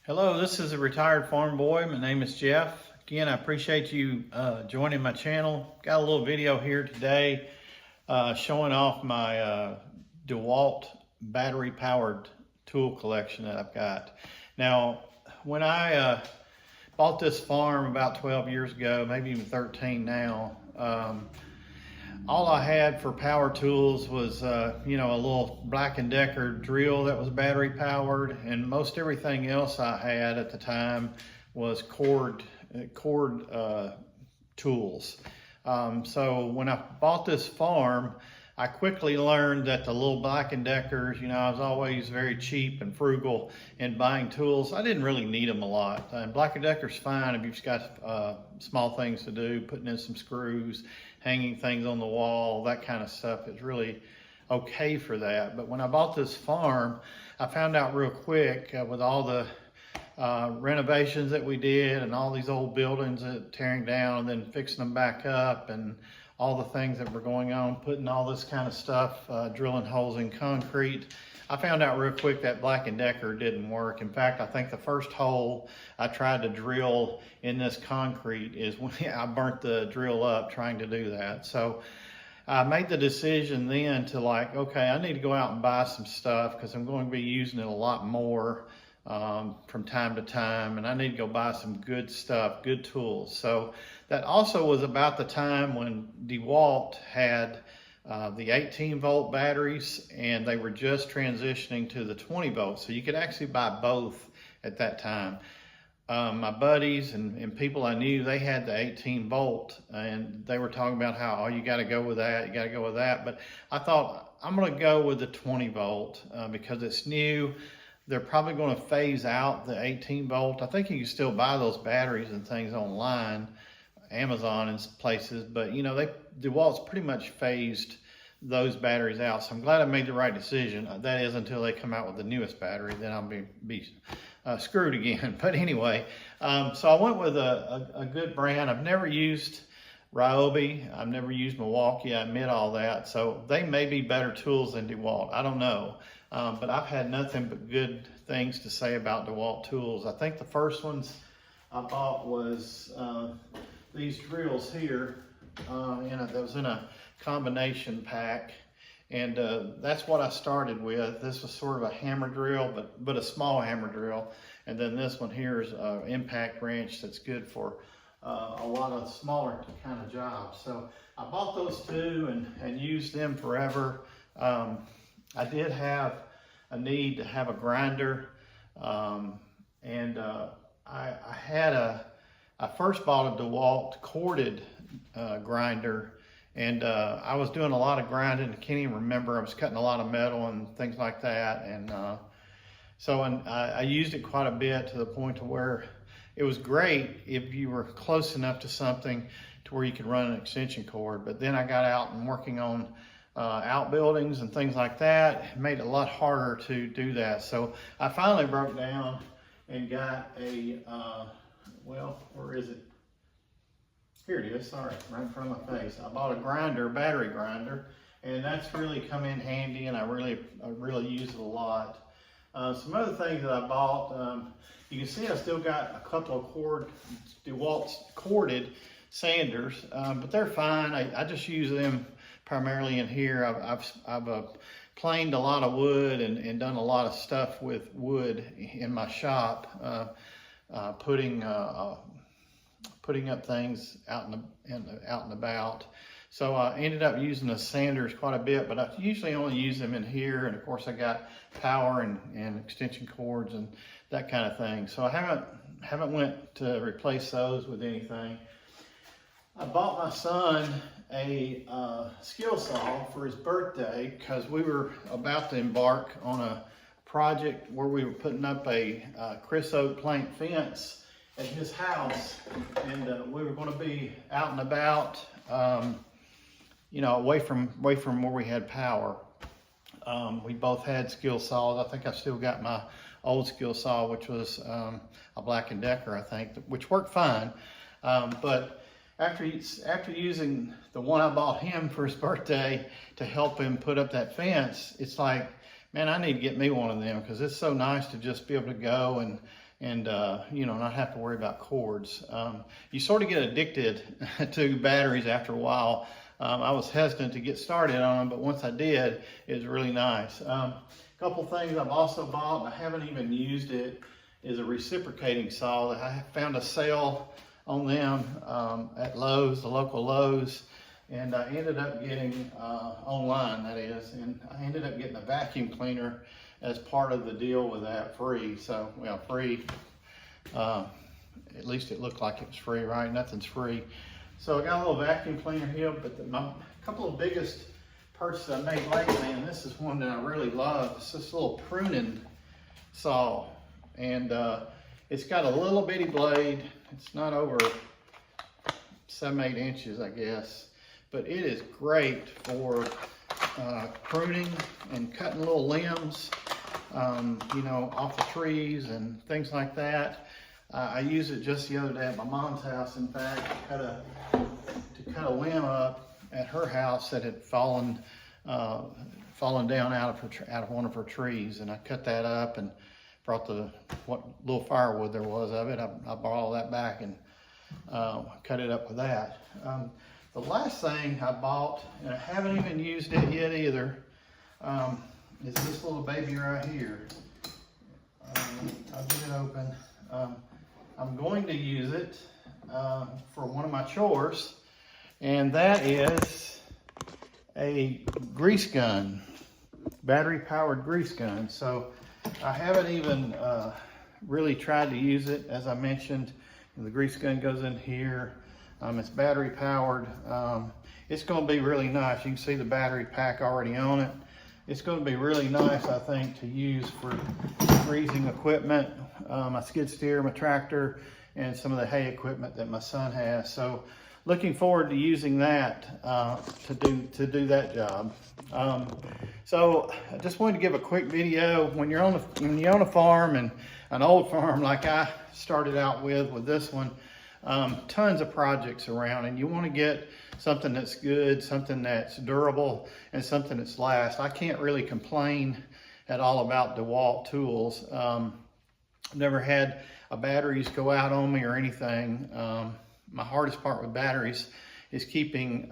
Hello, this is a retired farm boy. My name is Jeff. Again, I appreciate you joining my channel. Got a little video here today showing off my Dewalt battery powered tool collection that I've got. Now, when I bought this farm about 12 years ago, maybe even 13 now, all I had for power tools was, a little Black & Decker drill that was battery powered, and most everything else I had at the time was cord tools. So when I bought this farm, I quickly learned that the little Black & Deckers, I was always very cheap and frugal in buying tools. I didn't really need them a lot. And Black & Decker's fine if you've just got small things to do, putting in some screws, hanging things on the wall, that kind of stuff is really okay for that. But when I bought this farm, I found out real quick with all the renovations that we did and all these old buildings tearing down and then fixing them back up and all the things that were going on, putting all this kind of stuff, drilling holes in concrete. I found out real quick that Black & Decker didn't work. In fact, I think the first hole I tried to drill in this concrete is when I burnt the drill up trying to do that. So I made the decision then to okay, I need to go out and buy some stuff because I'm going to be using it a lot more from time to time, and I need to go buy some good stuff, good tools. So that also was about the time when Dewalt had the 18 volt batteries, and they were just transitioning to the 20 volts. So you could actually buy both at that time. My buddies and people I knew, they had the 18 volt, and they were talking about how, oh, you got to go with that, you got to go with that. But I thought, I'm going to go with the 20 volt because it's new. They're probably going to phase out the 18 volt. I think you can still buy those batteries and things online, Amazon and places, but DeWalt's pretty much phased those batteries out. So I'm glad I made the right decision. That is until they come out with the newest battery, then I'll be screwed again. But anyway, so I went with a good brand. I've never used Ryobi. I've never used Milwaukee. I admit all that. So they may be better tools than DeWalt. I don't know. But I've had nothing but good things to say about DeWalt tools. I think the first ones I bought was these drills here. That was in a combination pack. And that's what I started with. This was sort of a hammer drill, but a small hammer drill. And then this one here is an impact wrench that's good for a lot of smaller kind of jobs. So I bought those two and used them forever. I did have a need to have a grinder, and I first bought a Dewalt corded grinder, and I was doing a lot of grinding. I can't even remember. I was cutting a lot of metal and things like that, and I used it quite a bit to the point to where it was great if you were close enough to something to where you could run an extension cord. But then I got out and working on outbuildings and things like that. It made it a lot harder to do that. So I finally broke down and got a, where is it? Here it is, sorry, right in front of my face. I bought a grinder, battery grinder, and that's really come in handy, and I really use it a lot. Some other things that I bought, you can see I still got a couple of DeWalt's corded sanders, but they're fine. I just use them primarily in here. I've planed a lot of wood and done a lot of stuff with wood in my shop, putting up things out and about. So I ended up using the sanders quite a bit, but I usually only use them in here. And of course I got power and extension cords and that kind of thing. So I haven't went to replace those with anything. I bought my son a skill saw for his birthday because we were about to embark on a project where we were putting up a Chris Oak plank fence at his house, and we were going to be out and about, away from where we had power. We both had skill saws. I think I still got my old skill saw, which was a Black & Decker, I think, which worked fine. But after using the one I bought him for his birthday to help him put up that fence, it's like, man, I need to get me one of them because it's so nice to just be able to go and you know, not have to worry about cords. You sort of get addicted to batteries after a while. I was hesitant to get started on them, but once I did, it was really nice. A couple things I've also bought, and I haven't even used it, is a reciprocating saw. I found a sale on them at Lowe's, the local Lowe's, and I ended up getting, online that is, and I ended up getting a vacuum cleaner as part of the deal with that, free. So, well, free, at least it looked like it was free, right? Nothing's free. So I got a little vacuum cleaner here, but my couple of biggest purchases I made lately, and this is one that I really love. It's this little pruning saw, and it's got a little bitty blade. It's not over 7-8 inches, I guess, but it is great for pruning and cutting little limbs, you know, off the trees and things like that. I used it just the other day at my mom's house, in fact, to cut a limb up at her house that had fallen down out of one of her trees, and I cut that up and brought what little firewood there was of it. I brought all that back and cut it up with that. The last thing I bought, and I haven't even used it yet either, is this little baby right here. I'll get it open. I'm going to use it for one of my chores, and that is a grease gun, battery powered grease gun. So I haven't even really tried to use it. As I mentioned, the grease gun goes in here. It's battery powered. It's going to be really nice. You can see the battery pack already on it. It's going to be really nice, I think, to use for greasing equipment, my skid steer, my tractor, and some of the hay equipment that my son has. So looking forward to using that to do that job. So I just wanted to give a quick video. When you own a farm, and an old farm like I started out with this one, tons of projects around, and you want to get something that's good, something that's durable, and something that's lasts. I can't really complain at all about Dewalt tools. Never had a batteries go out on me or anything. My hardest part with batteries is keeping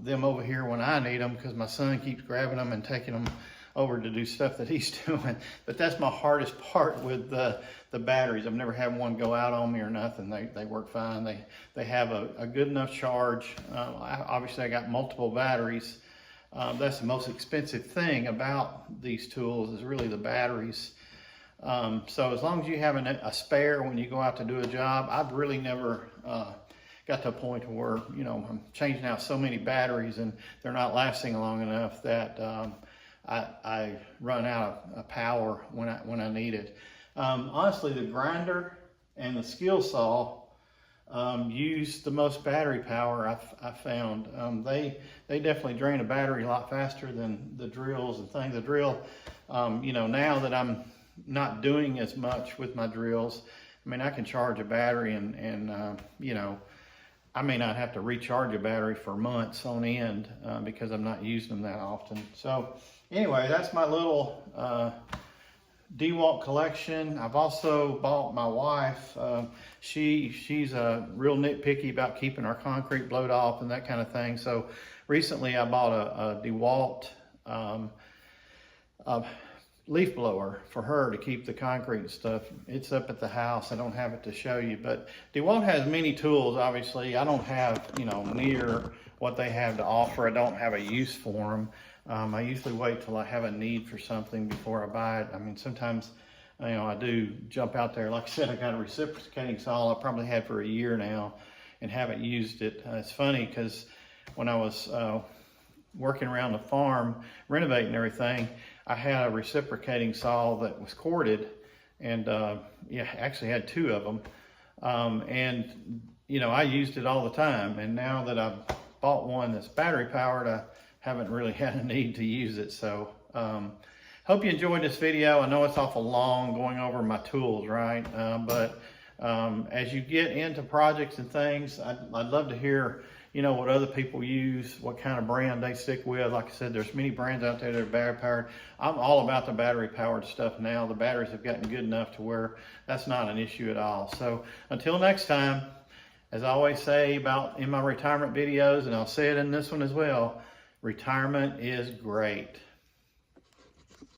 them over here when I need them, because my son keeps grabbing them and taking them over to do stuff that he's doing. But that's my hardest part with the batteries. I've never had one go out on me or nothing. They work fine. They have a good enough charge. Obviously I got multiple batteries. That's the most expensive thing about these tools, is really the batteries. So as long as you have a spare when you go out to do a job, I've really never got to a point where, you know, I'm changing out so many batteries and they're not lasting long enough that I run out of power when I need it. Honestly, the grinder and the skill saw use the most battery power I've found. They definitely drain a battery a lot faster than the drills and things. The drill, you know, now that I'm not doing as much with my drills, I mean, I can charge a battery and you know, I may not have to recharge a battery for months on end because I'm not using them that often. So anyway, that's my little Dewalt collection. I've also bought my wife. She's real nitpicky about keeping our concrete blowed off and that kind of thing. So recently I bought a Dewalt leaf blower for her to keep the concrete and stuff. It's up at the house. I don't have it to show you, but Dewalt has many tools. Obviously, I don't have, you know, near what they have to offer. I don't have a use for them. I usually wait till I have a need for something before I buy it. I mean, sometimes, you know, I do jump out there. Like I said, I got a reciprocating saw I probably had for a year now and haven't used it. It's funny because when I was working around the farm, renovating everything, I had a reciprocating saw that was corded, and yeah, actually had two of them. And, you know, I used it all the time. And now that I've bought one that's battery powered, I haven't really had a need to use it. So hope you enjoyed this video. I know it's awful long going over my tools, right? But as you get into projects and things, I'd love to hear you know, what other people use, what kind of brand they stick with. Like I said, there's many brands out there that are battery powered. I'm all about the battery powered stuff now. The batteries have gotten good enough to where that's not an issue at all. So until next time, as I always say about in my retirement videos, and I'll say it in this one as well, retirement is great.